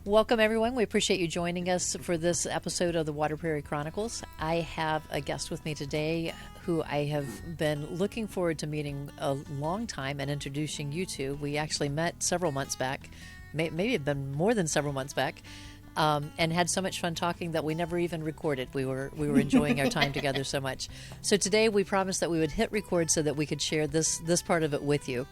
Welcome, everyone. We appreciate you joining us for this episode of the Water Prairie Chronicles. I have a guest with me today who I have been looking forward to meeting a long time and introducing you to. We actually met several months back, maybe it's been more than several months back, and had so much fun talking that we never even recorded. We were enjoying our time together so much. So today we promised that we would hit record so that we could share this part of it with you.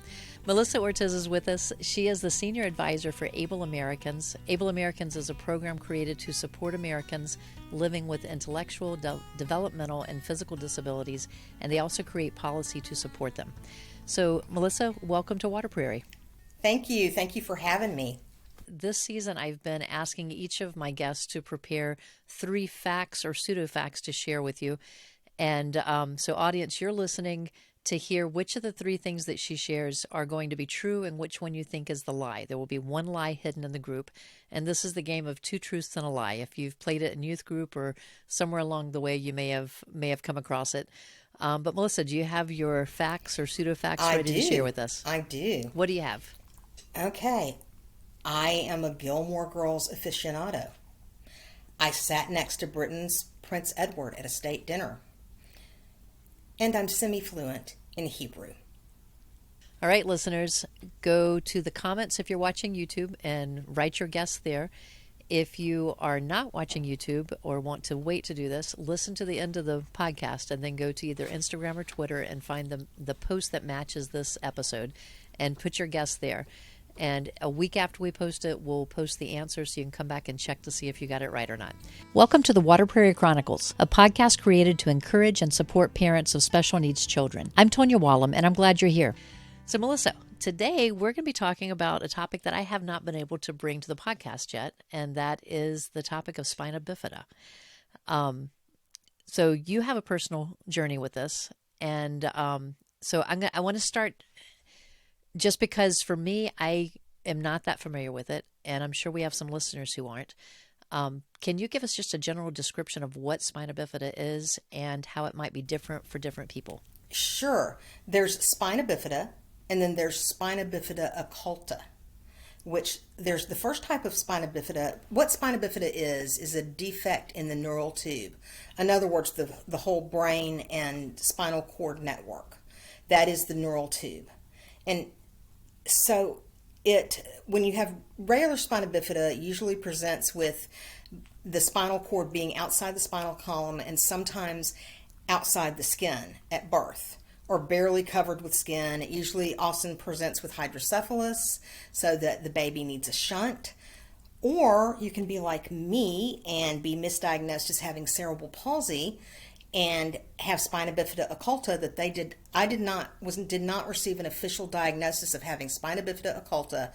Melissa Ortiz is with us. She is the Senior Advisor for Able Americans. Able Americans is a program created to support Americans living with intellectual, developmental, and physical disabilities, and they also create policy to support them. So, Melissa, welcome to Water Prairie. Thank you. Thank you for having me. This season, I've been asking each of my guests to prepare 3 facts or pseudo-facts to share with you. And so, audience, you're listening to hear which of the 3 things that she shares are going to be true and which one you think is the lie. There will be one lie hidden in the group, and this is the game of 2 truths and a lie. If you've played it in youth group or somewhere along the way, you may have come across it. But Melissa, do you have your facts or pseudo-facts ready to share with us? I do. What do you have? Okay. I am a Gilmore Girls aficionado. I sat next to Britain's Prince Edward at a state dinner. And I'm semi-fluent in Hebrew. All right, listeners, go to the comments if you're watching YouTube and write your guess there. If you are not watching YouTube or want to wait to do this, listen to the end of the podcast and then go to either Instagram or Twitter and find the post that matches this episode and put your guess there. And a week after we post it, we'll post the answer so you can come back and check to see if you got it right or not. Welcome to the Water Prairie Chronicles, a podcast created to encourage and support parents of special needs children. I'm Tonya Wallum, and I'm glad you're here. So, Melissa, today we're going to be talking about a topic that I have not been able to bring to the podcast yet, and that is the topic of Spina Bifida. So you have a personal journey with this, and so I want to start. Just because for me, I am not that familiar with it, and I'm sure we have some listeners who aren't. Can you give us just a general description of what Spina Bifida is and how it might be different for different people? Sure. There's Spina Bifida, and then there's Spina Bifida occulta, which there's the first type of Spina Bifida. What Spina Bifida is a defect in the neural tube. In other words, the whole brain and spinal cord network. That is the neural tube. And so when you have regular Spina Bifida, it usually presents with the spinal cord being outside the spinal column and sometimes outside the skin at birth or barely covered with skin. It usually often presents with hydrocephalus so that the baby needs a shunt. Or you can be like me and be misdiagnosed as having cerebral palsy and have Spina Bifida occulta that I did not receive an official diagnosis of having Spina Bifida occulta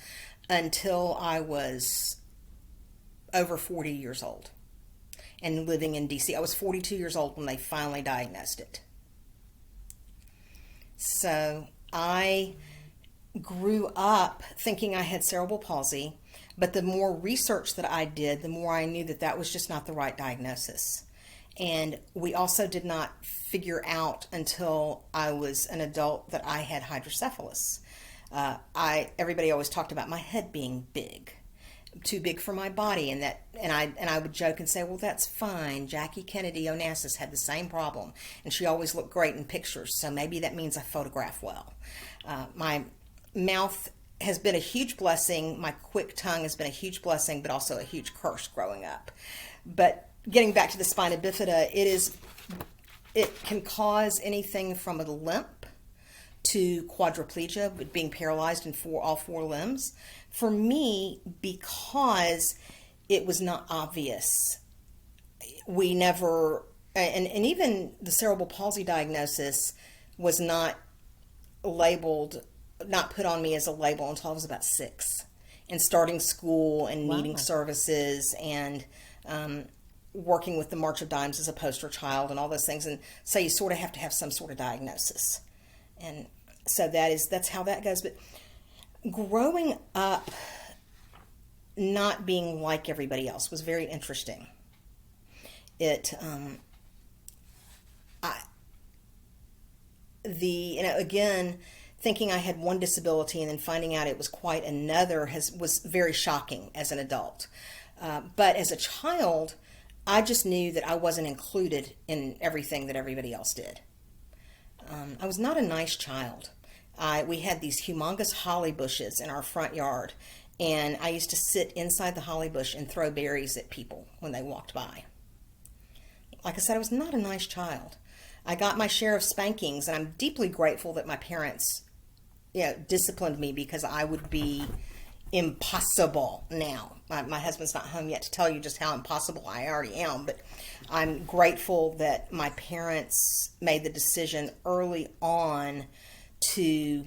until I was over 40 years old and living in DC. I was 42 years old when they finally diagnosed it. So I grew up thinking I had cerebral palsy, but the more research that I did, the more I knew that was just not the right diagnosis. And we also did not figure out until I was an adult that I had hydrocephalus. Everybody always talked about my head being big, too big for my body, and I would joke and say, well, that's fine. Jackie Kennedy Onassis had the same problem, and she always looked great in pictures, so maybe that means I photograph well. My mouth has been a huge blessing. My quick tongue has been a huge blessing, but also a huge curse growing up. But getting back to the Spina Bifida, it can cause anything from a limp to quadriplegia, being paralyzed in all 4 limbs. For me, because it was not obvious, we never, and even the cerebral palsy diagnosis was not put on me as a label until I was about 6, and starting school and needing services and working with the March of Dimes as a poster child and all those things. And so you sort of have to have some sort of diagnosis. And so that's how that goes. But growing up not being like everybody else was very interesting. Again, thinking I had one disability and then finding out it was quite another was very shocking as an adult. But as a child, I just knew that I wasn't included in everything that everybody else did. I was not a nice child. We had these humongous holly bushes in our front yard, and I used to sit inside the holly bush and throw berries at people when they walked by. Like I said, I was not a nice child. I got my share of spankings, and I'm deeply grateful that my parents, disciplined me, because I would be impossible now. My husband's not home yet to tell you just how impossible I already am, but I'm grateful that my parents made the decision early on to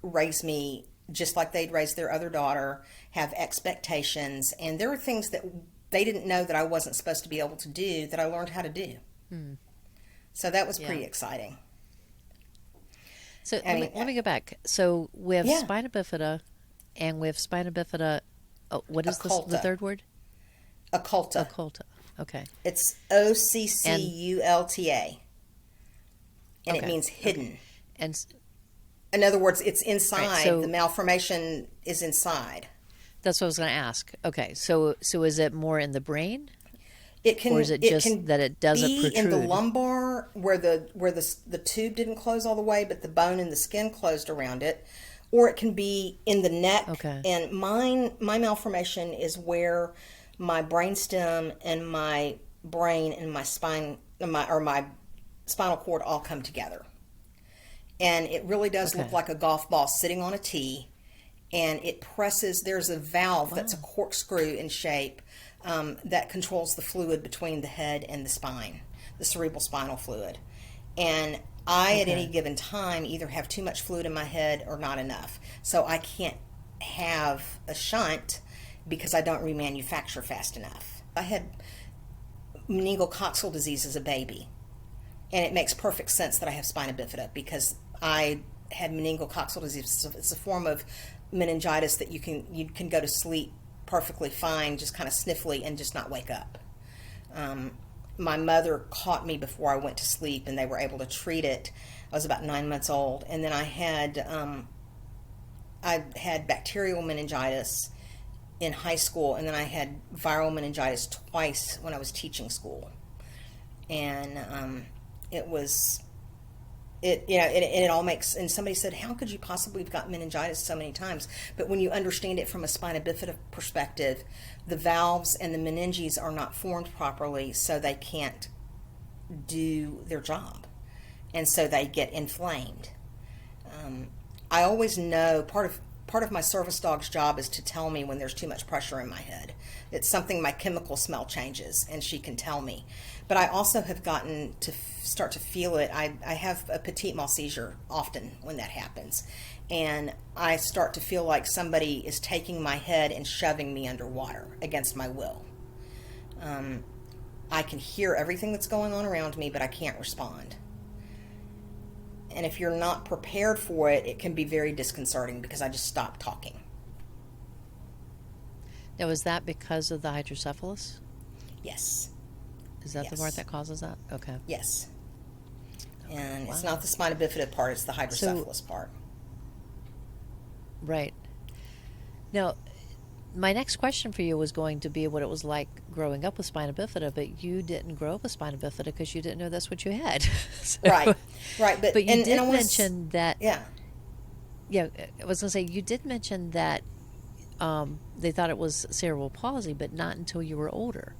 raise me just like they'd raised their other daughter, have expectations, and there were things that they didn't know that I wasn't supposed to be able to do that I learned how to do. So that was pretty exciting. So let me go back. So we have spina bifida, and we have spina bifida. What is the third word? Occulta. Occulta. Okay. It's Occulta, and it means hidden. And in other words, it's inside. Right, so, the malformation is inside. That's what I was going to ask. Okay, so is it more in the brain? It can, or is it just that it doesn't protrude? In the lumbar, where the tube didn't close all the way, but the bone and the skin closed around it, or it can be in the neck. Okay. And my malformation is where my brainstem and my brain and my spine, my spinal cord all come together, and it really does look like a golf ball sitting on a tee, and it presses. There's a valve that's a corkscrew in shape. That controls the fluid between the head and the spine, the cerebral spinal fluid. And I, at any given time, either have too much fluid in my head or not enough. So I can't have a shunt because I don't remanufacture fast enough. I had meningococcal disease as a baby, and it makes perfect sense that I have spina bifida because I had meningococcal disease. It's a form of meningitis that you can go to sleep perfectly fine, just kind of sniffly, and just not wake up. My mother caught me before I went to sleep, and they were able to treat it. I was about 9 months old, and then I had bacterial meningitis in high school, and then I had viral meningitis twice when I was teaching school, and it all makes, and somebody said, how could you possibly have got meningitis so many times? But when you understand it from a spina bifida perspective, the valves and the meninges are not formed properly, so they can't do their job, and so they get inflamed. I always know part of my service dog's job is to tell me when there's too much pressure in my head. It's something, my chemical smell changes, and she can tell me. But I also have gotten to start to feel it. I have a petit mal seizure often when that happens. And I start to feel like somebody is taking my head and shoving me underwater against my will. I can hear everything that's going on around me, but I can't respond. And if you're not prepared for it, it can be very disconcerting because I just stop talking. Now, is that because of the hydrocephalus? Yes. Is that the part that causes that? Okay. Yes. And it's not the spina bifida part, it's the hydrocephalus part. Right. Now, my next question for you was going to be what it was like growing up with spina bifida, but you didn't grow up with spina bifida because you didn't know that's what you had. Right. But you did mention that. Yeah. Yeah, I was going to say, you did mention that they thought it was cerebral palsy, but not until you were older.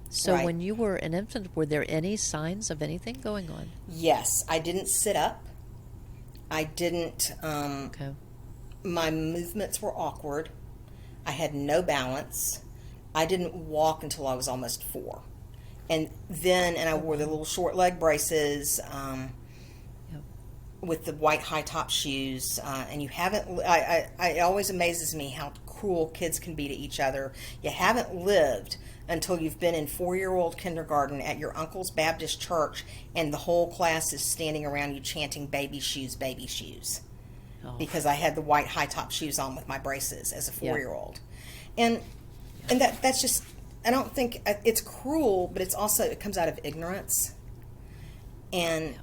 So when you were an infant, were there any signs of anything going on? Yes. I didn't sit up. I didn't... My movements were awkward. I had no balance. I didn't walk until I was almost 4. And I wore the little short leg braces with the white high top shoes. And you haven't... it always amazes me how cruel kids can be to each other. You haven't lived until you've been in 4-year-old kindergarten at your uncle's Baptist church, and the whole class is standing around you chanting baby shoes, baby shoes. Because I had the white high top shoes on with my braces as a 4-year-old. And that's just, I don't think, it's cruel, but it's also, it comes out of ignorance. And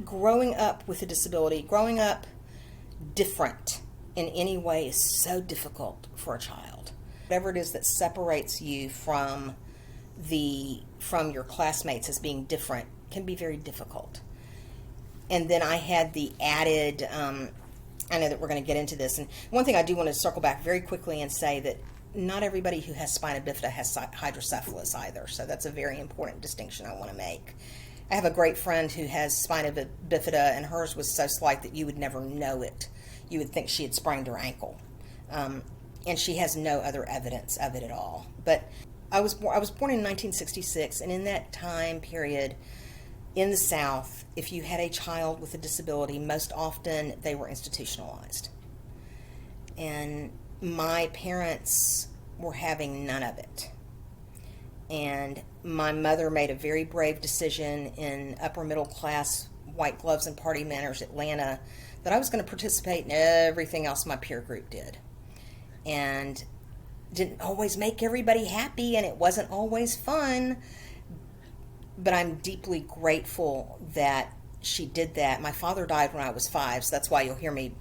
growing up with a disability, growing up different in any way is so difficult for a child. Whatever it is that separates you from your classmates as being different can be very difficult. And then I had the added, I know that we're going to get into this, and one thing I do want to circle back very quickly and say that not everybody who has spina bifida has hydrocephalus either, so that's a very important distinction I want to make. I have a great friend who has spina bifida, and hers was so slight that you would never know it. You would think she had sprained her ankle. And she has no other evidence of it at all. But I was born in 1966, and in that time period in the South, if you had a child with a disability, most often they were institutionalized. And my parents were having none of it. And my mother made a very brave decision in upper middle class, white gloves and party manners Atlanta, that I was going to participate in everything else my peer group did. And didn't always make everybody happy, and it wasn't always fun, but I'm deeply grateful that she did that. My father died when I was 5, so that's why you'll hear me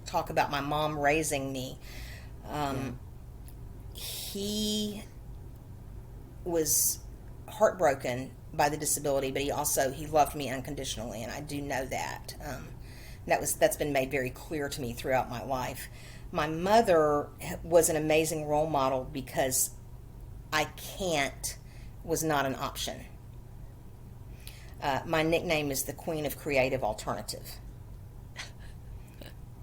talk about my mom raising me. He was heartbroken by the disability, but he loved me unconditionally, and I do know that. That's been made very clear to me throughout my life. My mother was an amazing role model because I can't was not an option. My nickname is the Queen of Creative Alternative.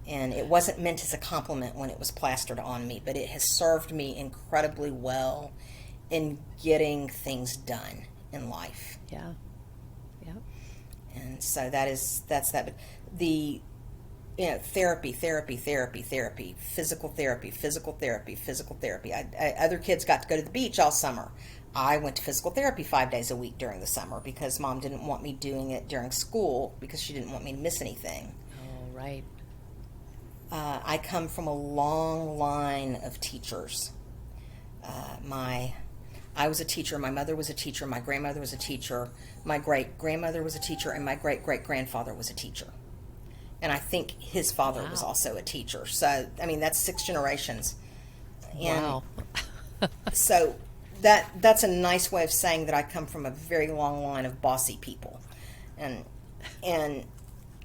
And it wasn't meant as a compliment when it was plastered on me, but it has served me incredibly well in getting things done in life. Yeah. Yeah. And so that's that. But the therapy, physical therapy. Other kids got to go to the beach all summer. I went to physical therapy 5 days a week during the summer because Mom didn't want me doing it during school because she didn't want me to miss anything. Oh, right. I come from a long line of teachers. I was a teacher, my mother was a teacher, my grandmother was a teacher, my great-grandmother was a teacher, and my great-great-grandfather was a teacher. And I think his father was also a teacher. So, I mean, that's 6 generations. And wow. So that's a nice way of saying that I come from a very long line of bossy people.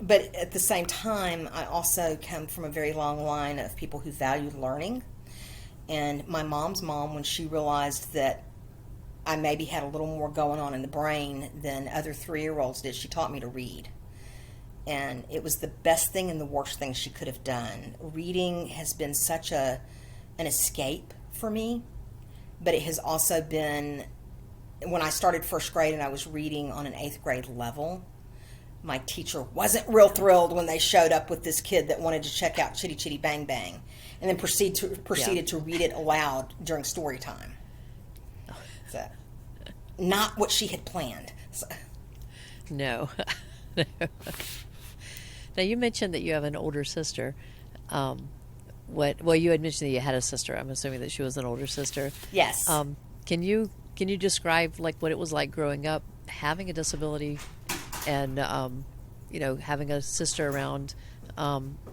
But at the same time, I also come from a very long line of people who valued learning. And my mom's mom, when she realized that I maybe had a little more going on in the brain than other 3-year-olds did, she taught me to read. And it was the best thing and the worst thing she could have done. Reading has been such an escape for me, but it has also been, when I started first grade and I was reading on an 8th grade level, my teacher wasn't real thrilled when they showed up with this kid that wanted to check out Chitty Chitty Bang Bang, and then proceeded to read it aloud during story time. So, not what she had planned. So. No. Now, you mentioned that you have an older sister. You had mentioned that you had a sister. I'm assuming that she was an older sister. Yes. Can you describe what it was like growing up, having a disability, and having a sister around?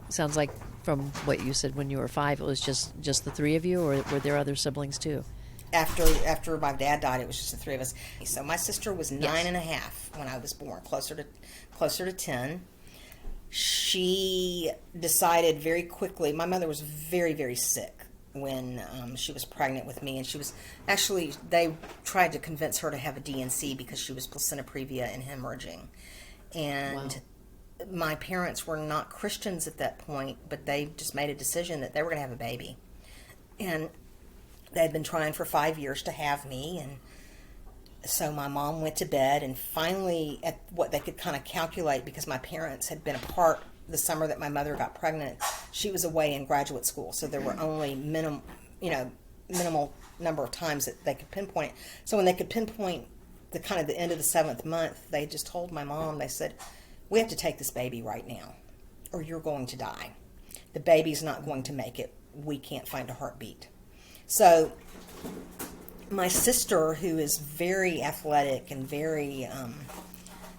Sounds like from what you said when you were 5, it was just the 3 of you, or were there other siblings too? After my dad died, it was just the 3 of us. So my sister was 9 and a half when I was born, closer to 10. She decided very quickly. My mother was very, very sick when she was pregnant with me, and she was actually, they tried to convince her to have a DNC because she was placenta previa and hemorrhaging. And my parents were not Christians at that point, but they just made a decision that they were going to have a baby. And they had been trying for 5 years to have me, and so my mom went to bed, and finally, at what they could kind of calculate, because my parents had been apart the summer that my mother got pregnant, she was away in graduate school, so there were only minimal number of times that they could pinpoint. So when they could pinpoint the end of the 7th month, they just told my mom, they said, "We have to take this baby right now, or you're going to die. The baby's not going to make it. We can't find a heartbeat." So my sister, who is very athletic and very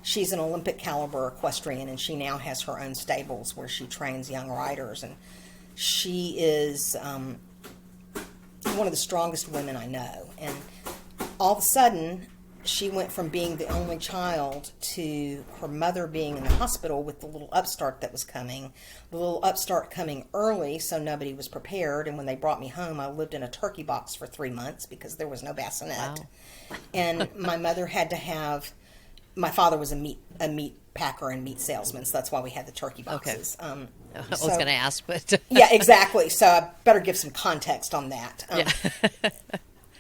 she's an Olympic caliber equestrian, and she now has her own stables where she trains young riders. And she is one of the strongest women I know. And all of a sudden, she went from being the only child to her mother being in the hospital with the little upstart that was coming. The little upstart coming early, so nobody was prepared. And when they brought me home, I lived in a turkey box for 3 months because there was no bassinet. Wow. And my mother had to have. My father was a meat packer and meat salesman, so that's why we had the turkey boxes. Okay. I was going to ask, but yeah, exactly. So I better give some context on that. Yeah.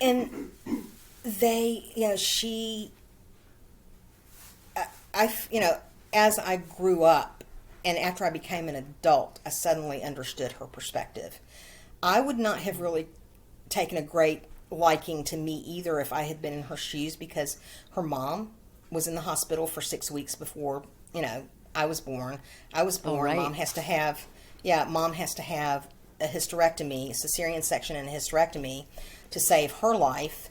And they, as I grew up and after I became an adult, I suddenly understood her perspective. I would not have really taken a great liking to me either if I had been in her shoes, because her mom was in the hospital for 6 weeks before, I was born. Right. Mom has to have a hysterectomy, a cesarean section and a hysterectomy to save her life.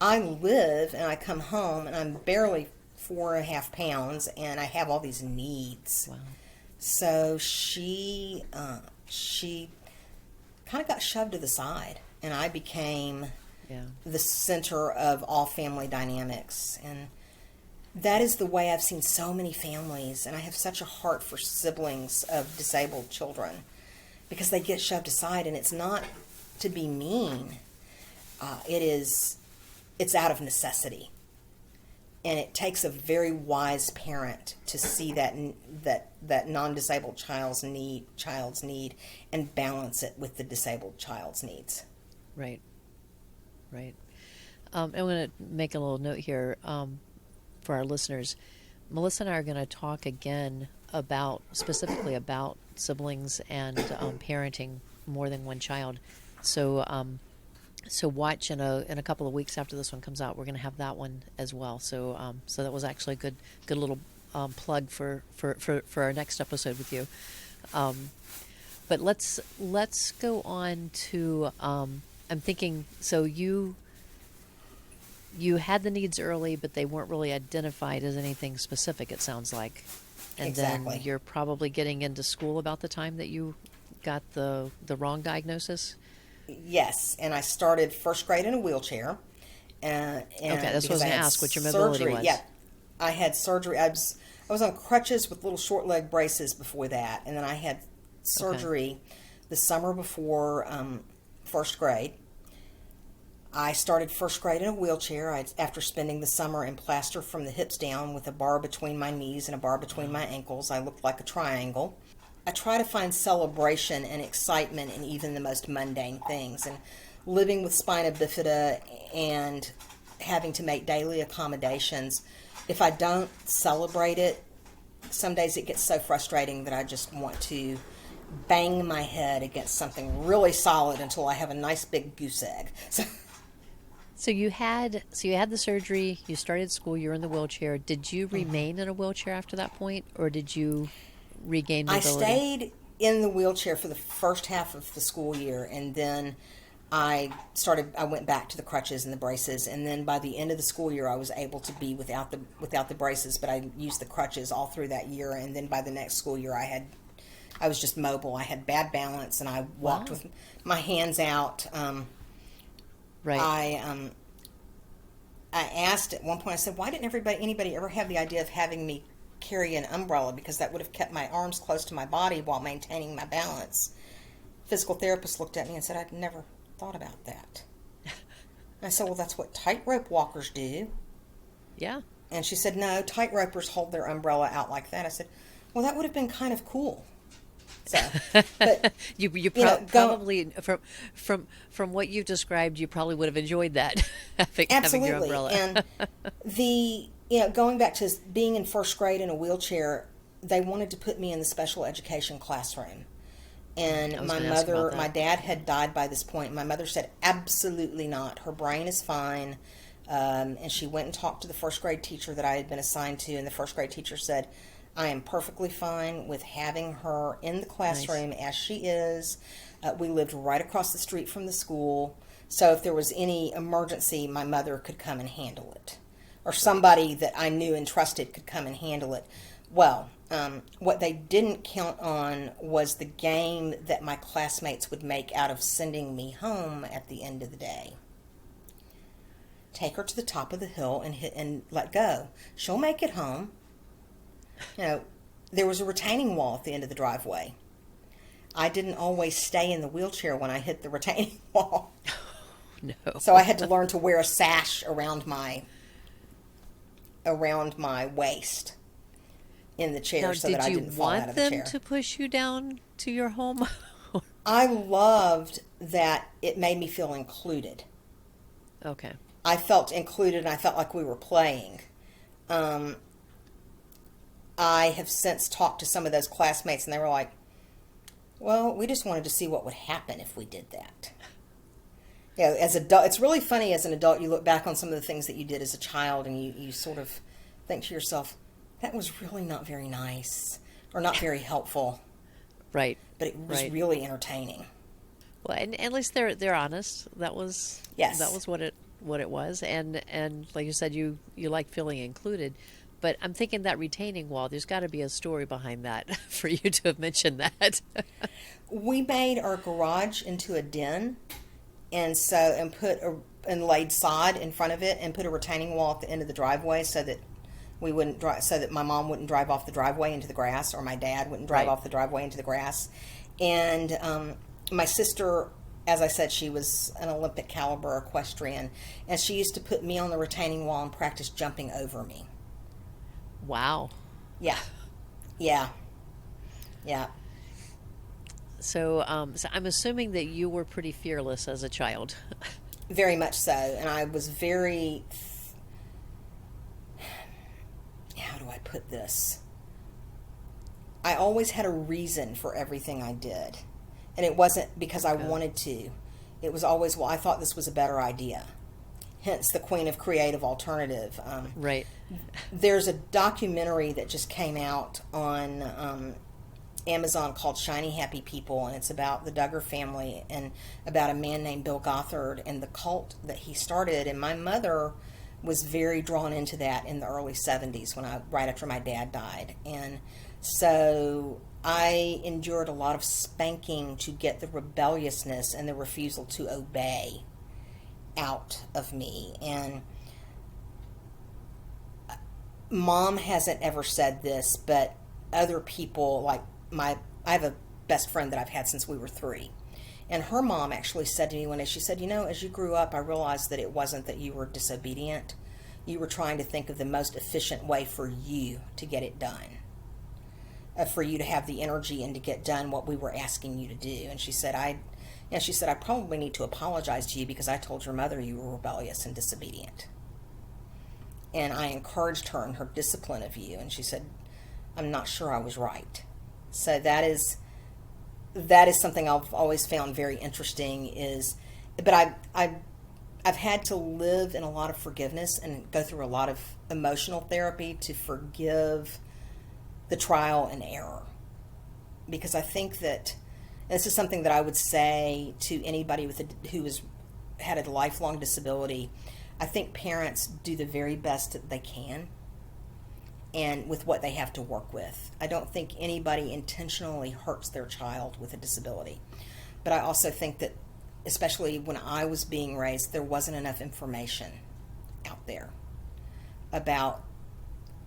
I live and I come home and I'm barely 4.5 pounds and I have all these needs. Wow. So she kind of got shoved to the side, and I became the center of all family dynamics. And that is the way I've seen so many families, and I have such a heart for siblings of disabled children because they get shoved aside, and it's not to be mean. It's out of necessity. And it takes a very wise parent to see that non-disabled child's need and balance it with the disabled child's needs. Right. I'm going to make a little note here for our listeners. Melissa and I are going to talk again specifically about siblings and parenting more than one child. So watch in a couple of weeks after this one comes out. We're going to have that one as well. So that was actually a good little plug for our next episode with you. But let's go on to. I'm thinking. So you had the needs early, but they weren't really identified as anything specific. It sounds like, and exactly. Then you're probably getting into school about the time that you got the wrong diagnosis. Yes, and I started first grade in a wheelchair. And okay, that's what I was going to ask, what your mobility was. Yeah, I had surgery. I was on crutches with little short leg braces before that, and then I had surgery the summer before first grade. I started first grade in a wheelchair after spending the summer in plaster from the hips down with a bar between my knees and a bar between my ankles. I looked like a triangle. I try to find celebration and excitement in even the most mundane things. And living with Spina Bifida and having to make daily accommodations, if I don't celebrate it, some days it gets so frustrating that I just want to bang my head against something really solid until I have a nice big goose egg. So you had the surgery, you started school, you were in the wheelchair. Did you remain in a wheelchair after that point, or did you regain mobility? I stayed in the wheelchair for the first half of the school year, and then I went back to the crutches and the braces, and then by the end of the school year I was able to be without the braces, but I used the crutches all through that year. And then by the next school year I was just mobile. I had bad balance and I walked with my hands out. Right. I asked at one point, I said, why didn't anybody ever have the idea of having me carry an umbrella, because that would have kept my arms close to my body while maintaining my balance. Physical therapist looked at me and said, I'd never thought about that. I said, well, that's what tightrope walkers do. Yeah. And she said, no, tightropers hold their umbrella out like that. I said, well, that would have been kind of cool. So, but you probably from what you've described, you probably would have enjoyed that having your umbrella. And going back to being in first grade in a wheelchair, they wanted to put me in the special education classroom. And my dad had died by this point. My mother said, absolutely not. Her brain is fine. And she went and talked to the first grade teacher that I had been assigned to, and the first grade teacher said, I am perfectly fine with having her in the classroom as she is. We lived right across the street from the school, so if there was any emergency, my mother could come and handle it. or somebody that I knew and trusted could come and handle it. Well, what they didn't count on was the game that my classmates would make out of sending me home at the end of the day. Take her to the top of the hill and hit and let go. She'll make it home. You know, there was a retaining wall at the end of the driveway. I didn't always stay in the wheelchair when I hit the retaining wall. No. So I had to learn to wear a sash around my waist in the chair, now, so that I didn't fall out of the chair. Did you want them to push you down to your home? I loved that it made me feel included. Okay. I felt included, and I felt like we were playing. I have since talked to some of those classmates, and they were like, well, we just wanted to see what would happen if we did that. Yeah, as adult, it's really funny as an adult, you look back on some of the things that you did as a child, and you sort of think to yourself, that was really not very nice, or not very helpful. Right. But it was really entertaining. Well, and at least they're honest. That was what it was, and like you said, you like feeling included. But I'm thinking that retaining wall, there's got to be a story behind that for you to have mentioned that. We made our garage into a den, and laid sod in front of it, and put a retaining wall at the end of the driveway so that we wouldn't so that my mom wouldn't drive off the driveway into the grass, or my dad wouldn't drive off the driveway into the grass. And my sister, as I said, she was an Olympic caliber equestrian, and she used to put me on the retaining wall and practice jumping over me. Wow. Yeah. So I'm assuming that you were pretty fearless as a child. Very much so. And I was very, how do I put this? I always had a reason for everything I did. And it wasn't because I wanted to. It was always, well, I thought this was a better idea. Hence the queen of creative alternative. Right. There's a documentary that just came out on Amazon called Shiny Happy People, and it's about the Duggar family and about a man named Bill Gothard and the cult that he started. And my mother was very drawn into that in the early 70s right after my dad died. And so I endured a lot of spanking to get the rebelliousness and the refusal to obey out of me. And Mom hasn't ever said this, but other people, like I have a best friend that I've had since we were 3. And her mom actually said to me one day, she said, as you grew up, I realized that it wasn't that you were disobedient. You were trying to think of the most efficient way for you to get it done. For you to have the energy and to get done what we were asking you to do. And she said, I probably need to apologize to you because I told your mother you were rebellious and disobedient. And I encouraged her in her discipline of you. And she said, I'm not sure I was right. So that is something I've always found very interesting. But I've had to live in a lot of forgiveness and go through a lot of emotional therapy to forgive the trial and error. Because I think that this is something that I would say to anybody who has had a lifelong disability. I think parents do the very best that they can and with what they have to work with. I don't think anybody intentionally hurts their child with a disability. But I also think that, especially when I was being raised, there wasn't enough information out there about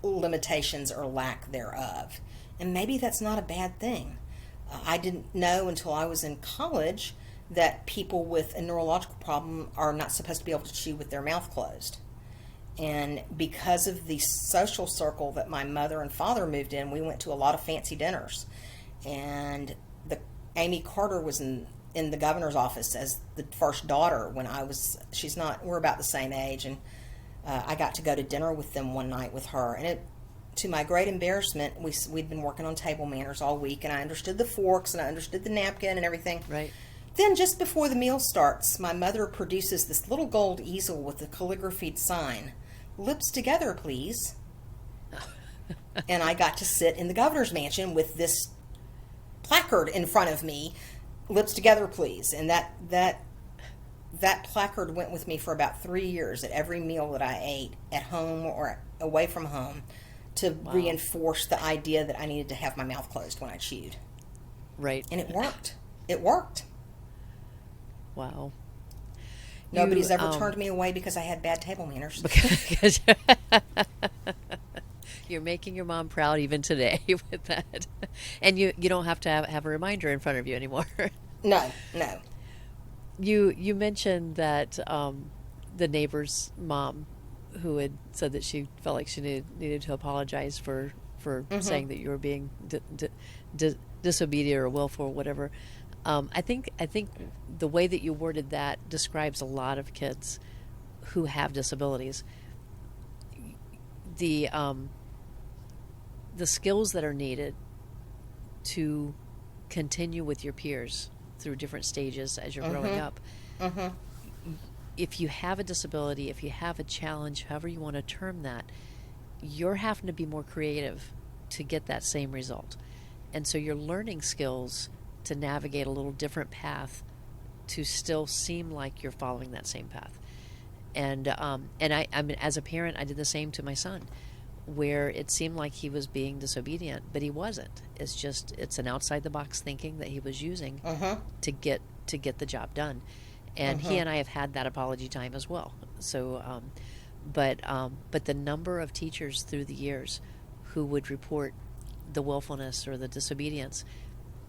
limitations or lack thereof. And maybe that's not a bad thing. I didn't know until I was in college that people with a neurological problem are not supposed to be able to chew with their mouth closed. And because of the social circle that my mother and father moved in, we went to a lot of fancy dinners. And Amy Carter was in the governor's office as the first daughter when we're about the same age. And I got to go to dinner with them one night with her. And to my great embarrassment, we'd been working on table manners all week, and I understood the forks and I understood the napkin and everything. Right. Then just before the meal starts, my mother produces this little gold easel with a calligraphied sign, "Lips together, please." And I got to sit in the governor's mansion with this placard in front of me, "Lips together, please." And that that placard went with me for about 3 years at every meal that I ate at home or away from home to reinforce the idea that I needed to have my mouth closed when I chewed. Right. And it worked. It worked. Wow. Nobody's ever turned me away because I had bad table manners. Because you're making your mom proud even today with that. And you don't have to have a reminder in front of you anymore. No. You mentioned that the neighbor's mom who had said that she felt like she needed to apologize for saying that you were being disobedient or willful or whatever. I think the way that you worded that describes a lot of kids who have disabilities. The skills that are needed to continue with your peers through different stages as you're growing up. If you have a disability, if you have a challenge, however you want to term that, you're having to be more creative to get that same result. And so you're learning skills to navigate a little different path to still seem like you're following that same path. And I mean, as a parent, I did the same to my son, where it seemed like he was being disobedient, but he wasn't. It's an outside the box thinking that he was using to get the job done. And he and I have had that apology time as well. So, but the number of teachers through the years who would report the willfulness or the disobedience,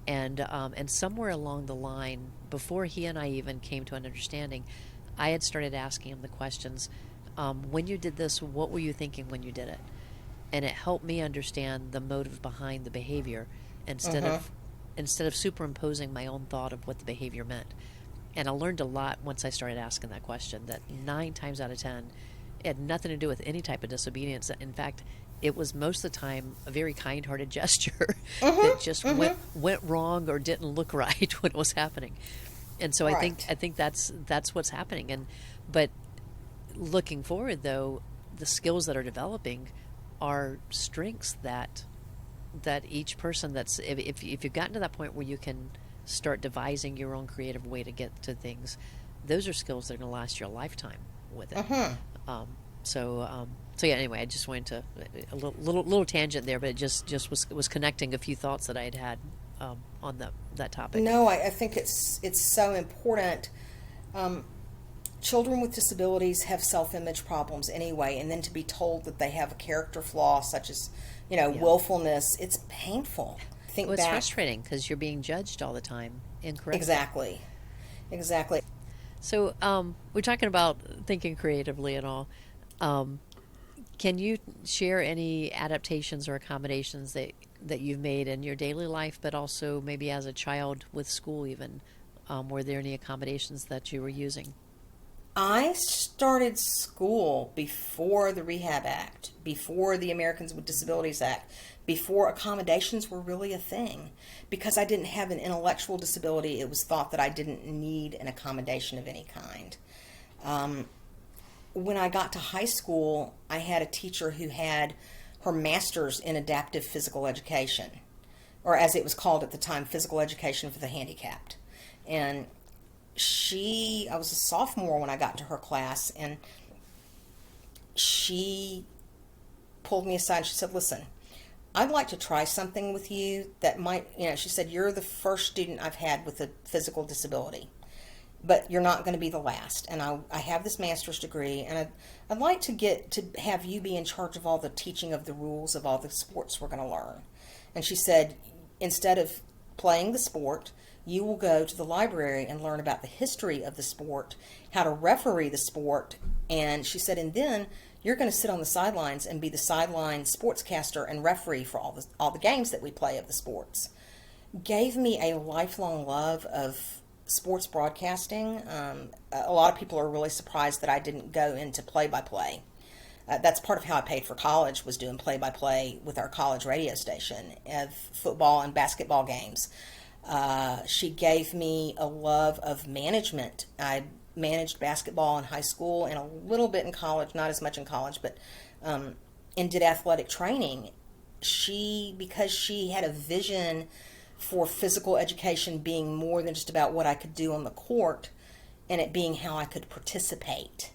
and somewhere along the line, before he and I even came to an understanding, I had started asking him the questions. When you did this, what were you thinking when you did it? And it helped me understand the motive behind the behavior instead of superimposing my own thought of what the behavior meant. And I learned a lot once I started asking that question, that 9 times out of 10, it had nothing to do with any type of disobedience. In fact, it was most of the time a very kind-hearted gesture that just went wrong or didn't look right when it was happening. And so I think that's what's happening. But looking forward, though, the skills that are developing are strengths that each person if you've gotten to that point where you can start devising your own creative way to get to things, those are skills that are going to last you a lifetime with it. So yeah. Anyway, I just went to a little tangent there, but it just was connecting a few thoughts that I had on that topic. No, I think it's so important. Children with disabilities have self-image problems anyway, and then to be told that they have a character flaw such as willfulness, it's painful. It's frustrating because you're being judged all the time incorrectly. Exactly. So we're talking about thinking creatively and all. Can you share any adaptations or accommodations that you've made in your daily life, but also maybe as a child with school even? Were there any accommodations that you were using? I started school before the Rehab Act, before the Americans with Disabilities Act, before accommodations were really a thing. Because I didn't have an intellectual disability, it was thought that I didn't need an accommodation of any kind. When I got to high school, I had a teacher who had her master's in adaptive physical education, or as it was called at the time, physical education for the handicapped. And I was a sophomore when I got to her class, and she pulled me aside and she said, "Listen, I'd like to try something with you that might," she said, "you're the first student I've had with a physical disability, but you're not going to be the last. And I have this master's degree, and I'd like to have you be in charge of all the teaching of the rules of all the sports we're going to learn." And she said, "Instead of playing the sport, you will go to the library and learn about the history of the sport, how to referee the sport." And she said, "And then you're going to sit on the sidelines and be the sideline sportscaster and referee for all the games that we play of the sports." Gave me a lifelong love of sports broadcasting. A lot of people are really surprised that I didn't go into play-by-play. That's part of how I paid for college, was doing play-by-play with our college radio station of football and basketball games. She gave me a love of management. I managed basketball in high school and a little bit in college, not as much in college, but and did athletic training. Because she had a vision for physical education being more than just about what I could do on the court, and it being how I could participate.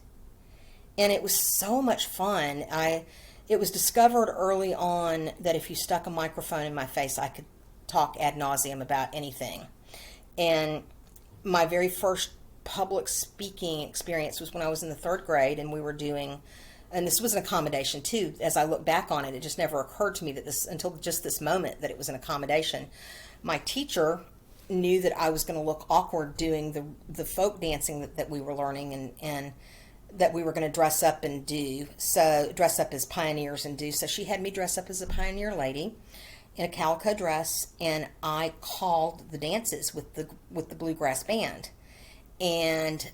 And it was so much fun. It was discovered early on that if you stuck a microphone in my face, I could talk ad nauseum about anything. And my very first public speaking experience was when I was in the 3rd grade, and we were doing, and this was an accommodation too. As I look back on it, it just never occurred to me that until just this moment, that it was an accommodation. My teacher knew that I was going to look awkward doing the folk dancing that we were learning, and that we were going to dress up as pioneers and do. So she had me dress up as a pioneer lady in a calico dress, and I called the dances with the bluegrass band. And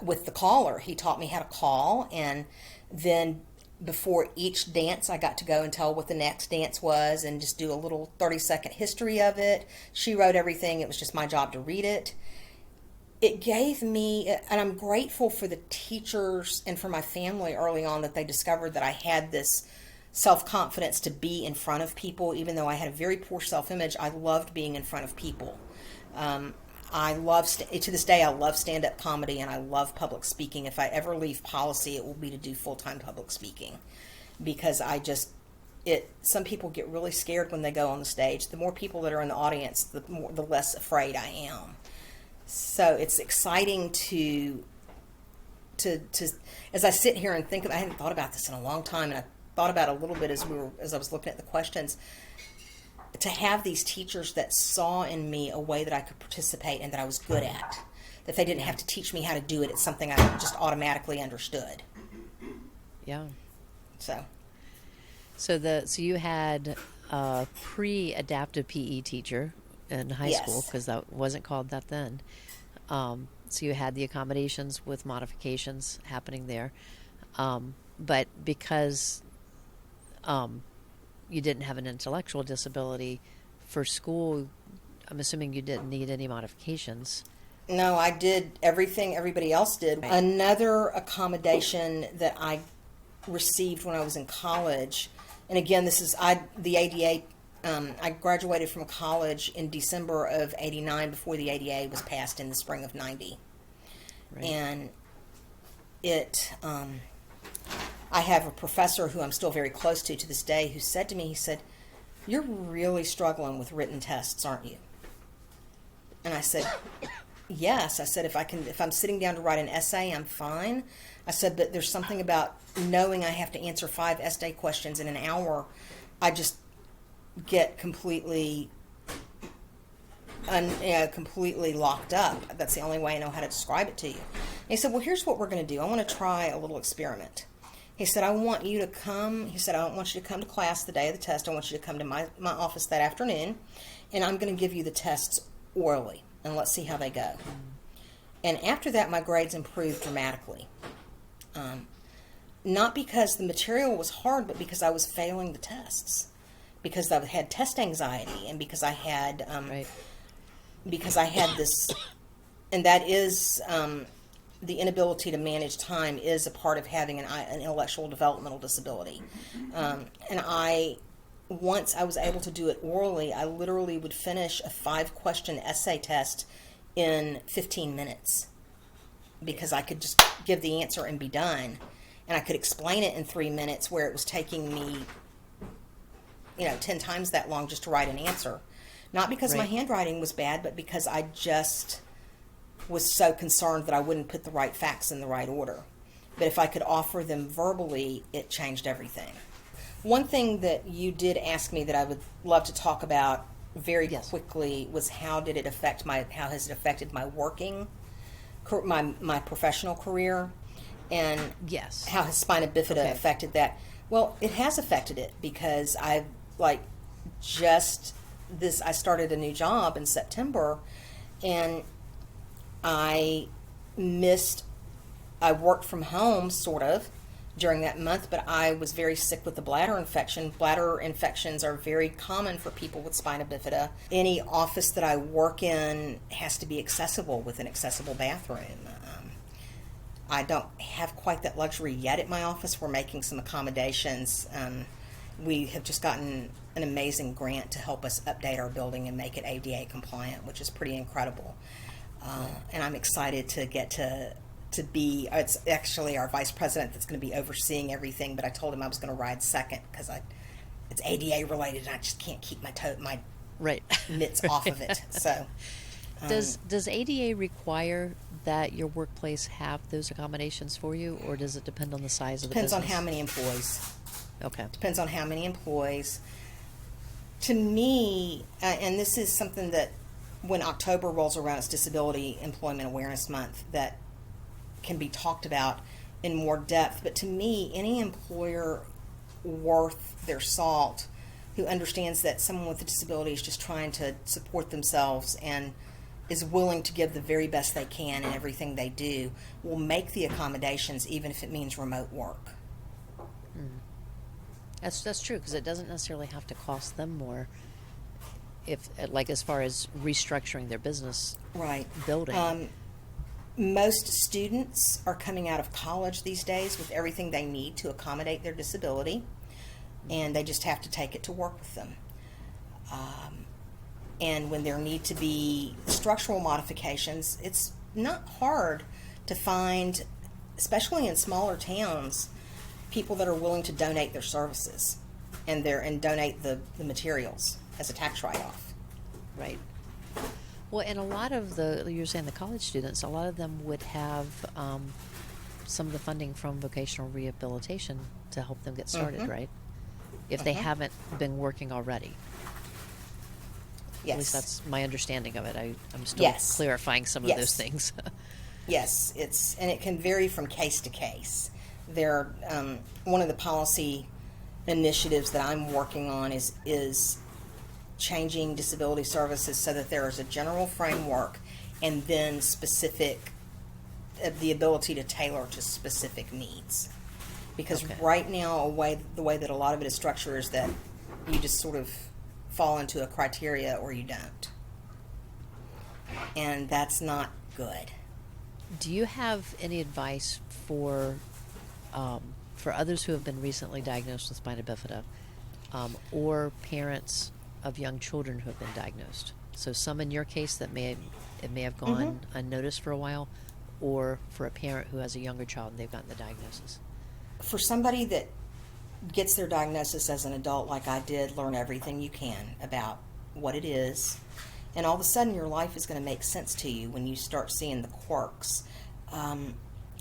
with the caller, he taught me how to call, and then before each dance, I got to go and tell what the next dance was and just do a little 30-second history of it. She wrote everything. It was just my job to read it. It gave me, and I'm grateful for the teachers and for my family early on, that they discovered that I had this self-confidence to be in front of people. Even though I had a very poor self-image, I loved being in front of people. To this day, I love stand-up comedy, and I love public speaking. If I ever leave policy, it will be to do full-time public speaking, because some people get really scared when they go on the stage. The more people that are in the audience, the less afraid I am. So it's exciting to as I sit here and think I hadn't thought about this in a long time, and I thought about it a little bit as I was looking at the questions, to have these teachers that saw in me a way that I could participate and that I was good at, that they didn't have to teach me how to do it. It's something I just automatically understood. Yeah. So you had a pre-adaptive PE teacher in high school, because that wasn't called that then. So you had the accommodations with modifications happening there. But because you didn't have an intellectual disability for school, I'm assuming you didn't need any modifications. No, I did everything everybody else did. Right. Another accommodation that I received when I was in college, and again, the ADA. I graduated from college in December of '89 before the ADA was passed in the spring of '90. Right. And I have a professor who I'm still very close to this day, who said to me, he said, "You're really struggling with written tests, aren't you?" And I said, "Yes." I said, if I'm sitting down to write an essay, I'm fine. I said, but there's something about knowing I have to answer 5 essay questions in an hour. I just get completely locked up. That's the only way I know how to describe it to you. And he said, well, here's what we're going to do. I want to try a little experiment. He said, I want you to come. He said, I don't want you to come to class the day of the test. I want you to come to my office that afternoon, and I'm going to give you the tests orally, and let's see how they go. And after that, my grades improved dramatically. Not because the material was hard, but because I was failing the tests. Because I had test anxiety, and because I had this, and that is the inability to manage time is a part of having an intellectual developmental disability. Once I was able to do it orally, I literally would finish a 5-question essay test in 15 minutes, because I could just give the answer and be done, and I could explain it in 3 minutes where it was taking me 10 times that long just to write an answer. Not because my handwriting was bad, but because I just was so concerned that I wouldn't put the right facts in the right order. But if I could offer them verbally, it changed everything. One thing that you did ask me that I would love to talk about very quickly was how has it affected my my professional career, and how has Spina Bifida affected that? Well, it has affected it, because I started a new job in September, and I worked from home sort of during that month, but I was very sick with the bladder infection. Bladder infections are very common for people with Spina Bifida. Any office that I work in has to be accessible with an accessible bathroom. I don't have quite that luxury yet at my office. We're making some accommodations. We have just gotten an amazing grant to help us update our building and make it ADA compliant, which is pretty incredible. And I'm excited to get to be. It's actually our vice president that's going to be overseeing everything. But I told him I was going to ride second because it's ADA related, and I just can't keep my Right. mitts off of it. So, Does ADA require that your workplace have those accommodations for you, or does it depend on the size of the business? depends on how many employees. Okay. Depends on how many employees. To me, and this is something that when October rolls around, it's Disability Employment Awareness Month, that can be talked about in more depth. But to me, any employer worth their salt who understands that someone with a disability is just trying to support themselves and is willing to give the very best they can in everything they do will make the accommodations, even if it means remote work. That's true, because it doesn't necessarily have to cost them more, if like as far as restructuring their business Right. building. Most students are coming out of college these days with everything they need to accommodate their disability, and they just have to take it to work with them. And when there need to be structural modifications, it's not hard to find, especially in smaller towns, people that are willing to donate their services and donate the materials as a tax write-off. Right. Well, and a lot of you're saying the college students, a lot of them would have some of the funding from vocational rehabilitation to help them get started, right? If they haven't been working already. Yes. At least that's my understanding of it. I'm still clarifying some of those things. Yes, and it can vary from case to case. There, one of the policy initiatives that I'm working on is changing disability services so that there is a general framework and then specific, the ability to tailor to specific needs. Because right now, the way that a lot of it is structured is that you just sort of fall into a criteria or you don't. And that's not good. Do you have any advice for others who have been recently diagnosed with spina bifida, or parents of young children who have been diagnosed? So some in your case that may have gone unnoticed for a while, or for a parent who has a younger child and they've gotten the diagnosis. For somebody that gets their diagnosis as an adult, like I did, learn everything you can about what it is, and all of a sudden your life is going to make sense to you when you start seeing the quirks.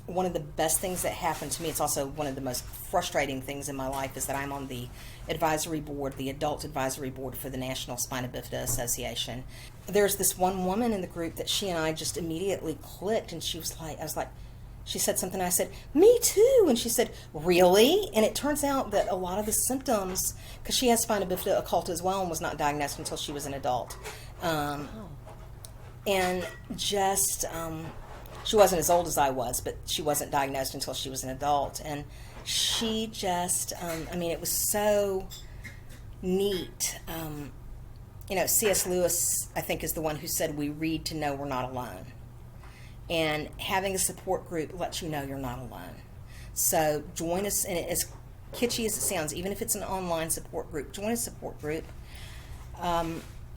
One of the best things that happened to me, it's also one of the most frustrating things in my life, is that I'm on the advisory board, the adult advisory board for the National Spina Bifida Association. There's this one woman in the group that she and I just immediately clicked, and she said something, I said, "Me too," and she said, "Really?" And it turns out that a lot of the symptoms, because she has spina bifida occulta as well and was not diagnosed until she was an adult. And just... she wasn't as old as I was, but she wasn't diagnosed until she was an adult. And she just, it was so neat. C.S. Lewis, I think, is the one who said, "We read to know we're not alone." And having a support group lets you know you're not alone. So join us, and as kitschy as it sounds, even if it's an online support group, join a support group.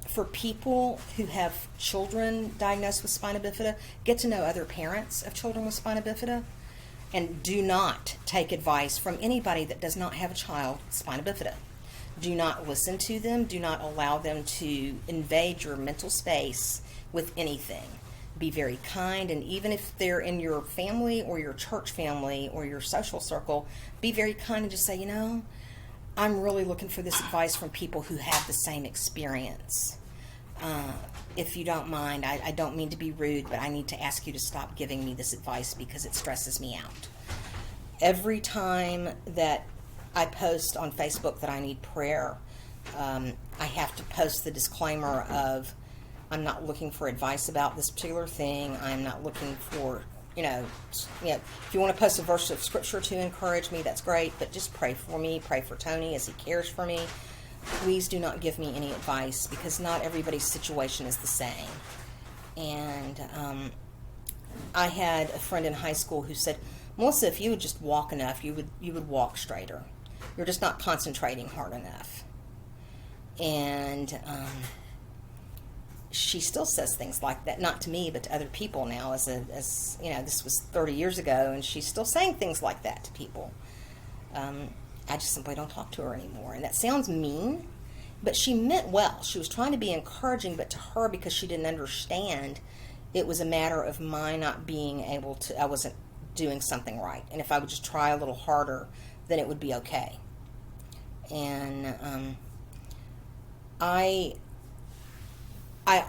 For people who have children diagnosed with spina bifida, get to know other parents of children with spina bifida, and do not take advice from anybody that does not have a child with spina bifida. Do not listen to them. Do not allow them to invade your mental space with anything. Be very kind, and even if they're in your family or your church family or your social circle, be very kind and just say, I'm really looking for this advice from people who have the same experience. If you don't mind, I don't mean to be rude, but I need to ask you to stop giving me this advice because it stresses me out. Every time that I post on Facebook that I need prayer, I have to post the disclaimer of, I'm not looking for advice about this particular thing. I'm not looking for, if you want to post a verse of scripture to encourage me, that's great, but just pray for me, pray for Tony as he cares for me. Please do not give me any advice, because not everybody's situation is the same. And I had a friend in high school who said, "Melissa, if you would just walk enough, you would walk straighter. You're just not concentrating hard enough." And she still says things like that, not to me, but to other people now. As this was 30 years ago, and she's still saying things like that to people. I just simply don't talk to her anymore, and that sounds mean, but she meant well. She was trying to be encouraging, but to her, because she didn't understand, it was a matter of my not being able to. I wasn't doing something right, and if I would just try a little harder, then it would be okay. And I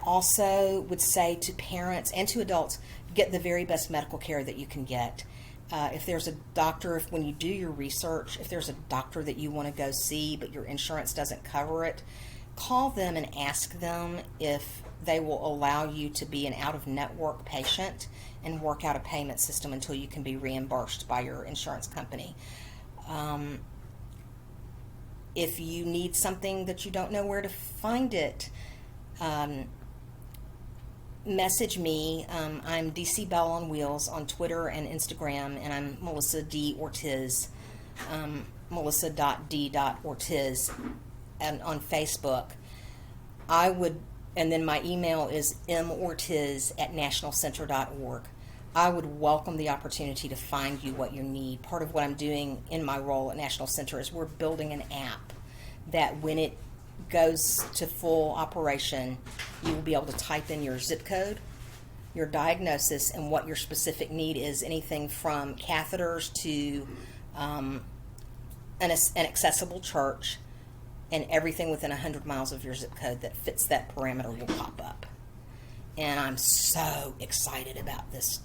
also would say to parents and to adults, get the very best medical care that you can get. If there's a doctor, when you do your research, if there's a doctor that you want to go see but your insurance doesn't cover it, call them and ask them if they will allow you to be an out-of-network patient and work out a payment system until you can be reimbursed by your insurance company. If you need something that you don't know where to find it, message me. I'm DC Bell on Wheels on Twitter and Instagram, and I'm Melissa D. Ortiz, melissa.d.ortiz, and on Facebook. And then my email is mortiz@nationalcenter.org. I would welcome the opportunity to find you what you need. Part of what I'm doing in my role at National Center is we're building an app that when it goes to full operation, you will be able to type in your zip code, your diagnosis, and what your specific need is, anything from catheters to an accessible church, and everything within 100 miles of your zip code that fits that parameter will pop up. And I'm so excited about this.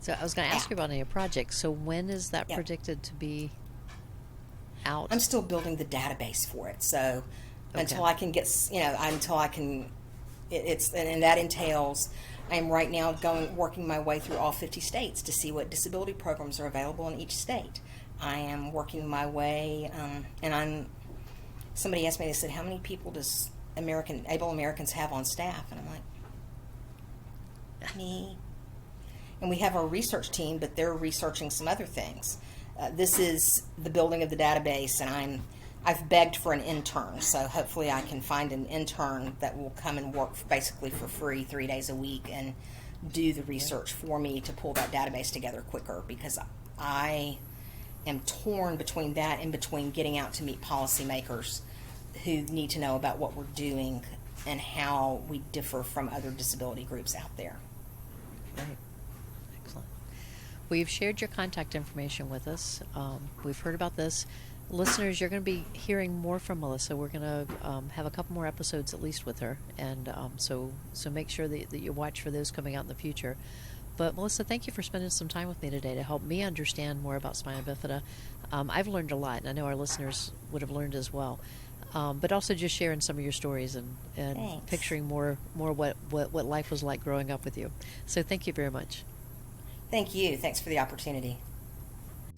So I was going to ask you about any projects. So when is that predicted to be out? I'm still building the database for it. So until I can and that entails, I'm right now working my way through all 50 states to see what disability programs are available in each state. I am working my way, somebody asked me, they said, how many people does able Americans have on staff? And I'm like, me. And we have our research team, but they're researching some other things. This is the building of the database, and I've begged for an intern, so hopefully I can find an intern that will come and work basically for free 3 days a week and do the research for me to pull that database together quicker, because I am torn between that and between getting out to meet policymakers who need to know about what we're doing and how we differ from other disability groups out there. Right. Excellent. Well, you've shared your contact information with us. We've heard about this. Listeners, you're going to be hearing more from Melissa. We're going to have a couple more episodes at least with her, and so make sure that you watch for those coming out in the future. But Melissa, thank you for spending some time with me today to help me understand more about spina bifida. I've learned a lot, and I know our listeners would have learned as well. But also just sharing some of your stories and picturing more what life was like growing up with you. So thank you very much. Thank you. Thanks for the opportunity.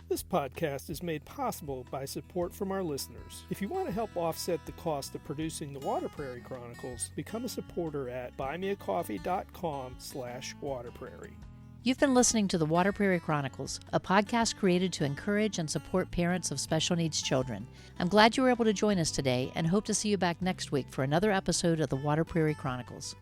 This podcast is made possible by support from our listeners. If you want to help offset the cost of producing the Water Prairie Chronicles, become a supporter at buymeacoffee.com/waterprairie. You've been listening to the Water Prairie Chronicles, a podcast created to encourage and support parents of special needs children. I'm glad you were able to join us today and hope to see you back next week for another episode of the Water Prairie Chronicles.